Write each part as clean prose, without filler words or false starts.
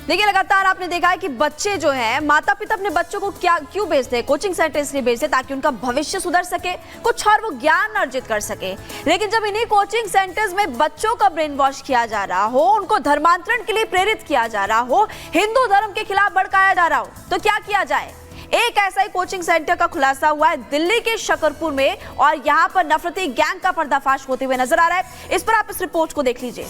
देखिए, लगातार आपने देखा है कि बच्चे जो हैं, माता पिता अपने बच्चों को क्यों भेजते हैं, कोचिंग सेंटर इसलिए भेजते हैं ताकि उनका भविष्य सुधर सके, कुछ और वो ज्ञान अर्जित कर सके। लेकिन जब इन्हीं कोचिंग सेंटर्स में बच्चों का ब्रेन वॉश किया जा रहा हो, उनको धर्मांतरण के लिए प्रेरित किया जा रहा हो, हिंदू धर्म के खिलाफ भड़काया जा रहा हो, तो क्या किया जाए। एक ऐसा ही कोचिंग सेंटर का खुलासा हुआ है दिल्ली के शकरपुर में, और यहां पर नफरती गैंग का पर्दाफाश होते हुए नजर आ रहा है। इस पर आप इस रिपोर्ट को देख लीजिए।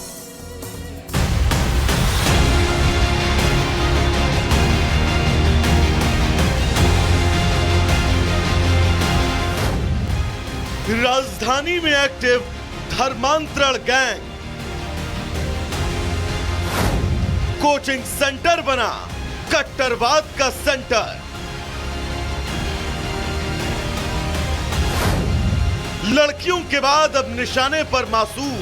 राजधानी में एक्टिव धर्मांतरण गैंग, कोचिंग सेंटर बना कट्टरवाद का सेंटर। लड़कियों के बाद अब निशाने पर मासूम।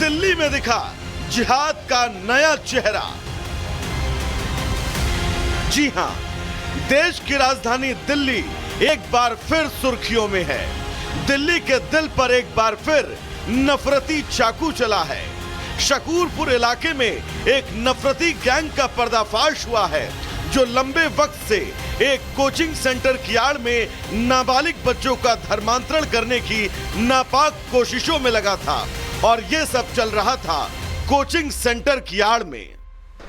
दिल्ली में दिखा जिहाद का नया चेहरा। जी हां, देश की राजधानी दिल्ली एक बार फिर सुर्खियों में है। दिल्ली के दिल पर एक बार फिर नफरती चाकू चला है। शकूरपुर इलाके में एक नफरती गैंग का पर्दाफाश हुआ है, जो लंबे वक्त से एक कोचिंग सेंटर की आड़ में नाबालिग बच्चों का धर्मांतरण करने की नापाक कोशिशों में लगा था। और ये सब चल रहा था कोचिंग सेंटर की आड़ में।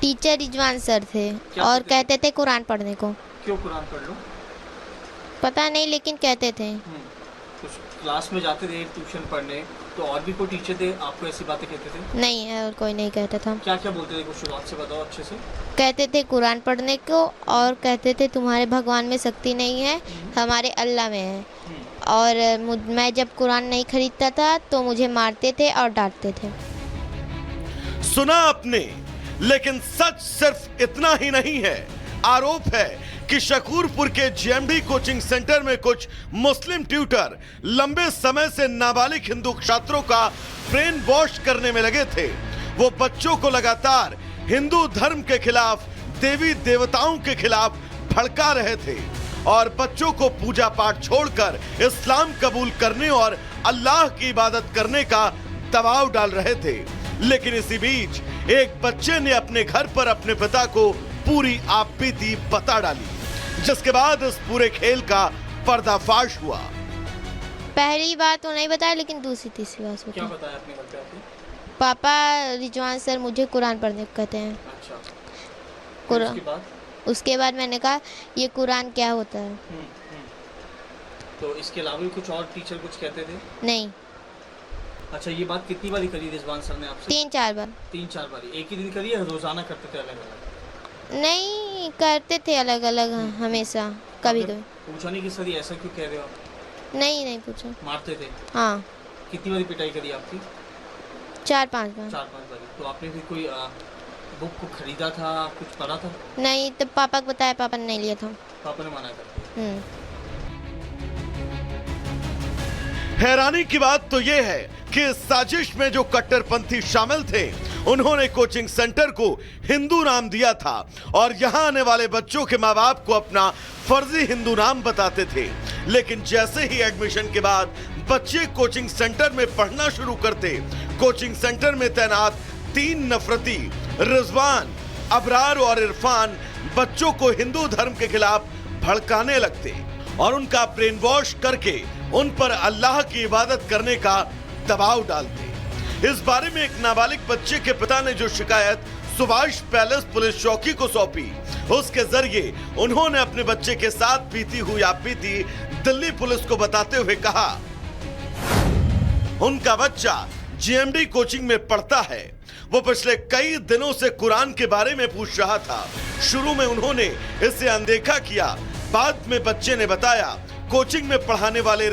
टीचर रिजवान सर थे और कहते थे कुरान पढ़ने को। क्यों कुरान पढ़ लो? पता नहीं, लेकिन कहते थे। तो क्लास में जाते थे ट्यूशन पढ़ने, तो और भी कोई टीचर थे आपको ऐसी बातें कहते थे? नहीं, और कोई नहीं कहता था। क्या क्या बोलते थे, कुछ शुरुआत से बताओ अच्छे से। कहते थे कुरान पढ़ने को, और कहते थे तुम्हारे भगवान में शक्ति नहीं है, हमारे अल्लाह में है। और मैं जब कुरान नहीं खरीदता था तो मुझे मारते थे और डांटते थे। सुना आपने, लेकिन सच सिर्फ इतना ही नहीं है। आरोप है कि शकूरपुर के जीएमडी कोचिंग सेंटर में कुछ मुस्लिम ट्यूटर लंबे समय से नाबालिग हिंदू छात्रों का ब्रेन वॉश करने में लगे थे। वो बच्चों को लगातार हिंदू धर्म के खिलाफ, देवी देवताओं के खिलाफ भड़का रहे थे और बच्चों को पूजा पाठ छोड़कर इस्लाम कबूल करने और अल्लाह की इबादत करने का दबाव डाल रहे थे। लेकिन इसी बीच एक बच्चे ने अपने घर पर अपने पिता को पूरी आपबीती बता डाली, जिसके बाद इस पूरे खेल का पर्दाफाश हुआ। पहली बात तो नहीं बताया, लेकिन दूसरी तीसरी बात क्या बताया। बताया अपने घर पे आके? पापा रिजवान सर मुझे कुरान पढ़ने को कहते हैं। अच्छा, कुरान। उसके बाद? उसके बाद मैंने कहा ये कुरान क्या होता है। तो इसके अलावा भी कुछ और टीचर कुछ कहते थे? नहीं, अच्छा, ये बात कितनी बारी करी रिजवान सर ने आपसे? 3-4 बार। 3-4 बारी। एक ही दिन करी है, रोजाना करते थे अलग अलग? नहीं, करते थे अलग अलग, हमेशा कभी कभी। पूछा नहीं कि सर ये ऐसा क्यों कह रहे हो आप? नहीं पूछा। मारते थे? हाँ, कितनी बारी पिटाई करी आपकी? 4-5 बार। 4-5 बारी। तो आपने फिर कोई बुक को खरीदा था, कुछ पढ़ा था? नहीं, तब पापा को बताया, पापा ने नहीं लिया था। पापा ने मना कर दिया? हैरानी की बात तो यह है कि इस साजिश में जो कट्टरपंथी शामिल थे, उन्होंने कोचिंग सेंटर को हिंदू नाम दिया था और यहां आने वाले बच्चों के माँ बाप को अपना फर्जी हिंदू नाम बताते थे। लेकिन जैसे ही एडमिशन के बाद बच्चे कोचिंग सेंटर में पढ़ना शुरू करते, कोचिंग सेंटर में तैनात 3 नफरती रिजवान, अबरार और इरफान बच्चों को हिंदू धर्म के खिलाफ भड़काने लगते और उनका ब्रेन वॉश करके उन पर अल्लाह की इबादत करने का दबाव डालते। इस बारे में एक नाबालिग बच्चे के पिता ने जो शिकायत सुभाष पैलेस पुलिस चौकी को सौंपी, उसके जरिए उन्होंने अपने बच्चे के साथ बीती हुई आपबीती दिल्ली पुलिस को बताते हुए कहा, उनका बच्चा जीएमडी कोचिंग में पढ़ता है। वो पिछले कई दिनों से कुरान के बारे में पूछ रहा था। शुरू में उन्होंने इसे अनदेखा किया, बाद में बच्चे ने बताया कोचिंग में पढ़ाने वाले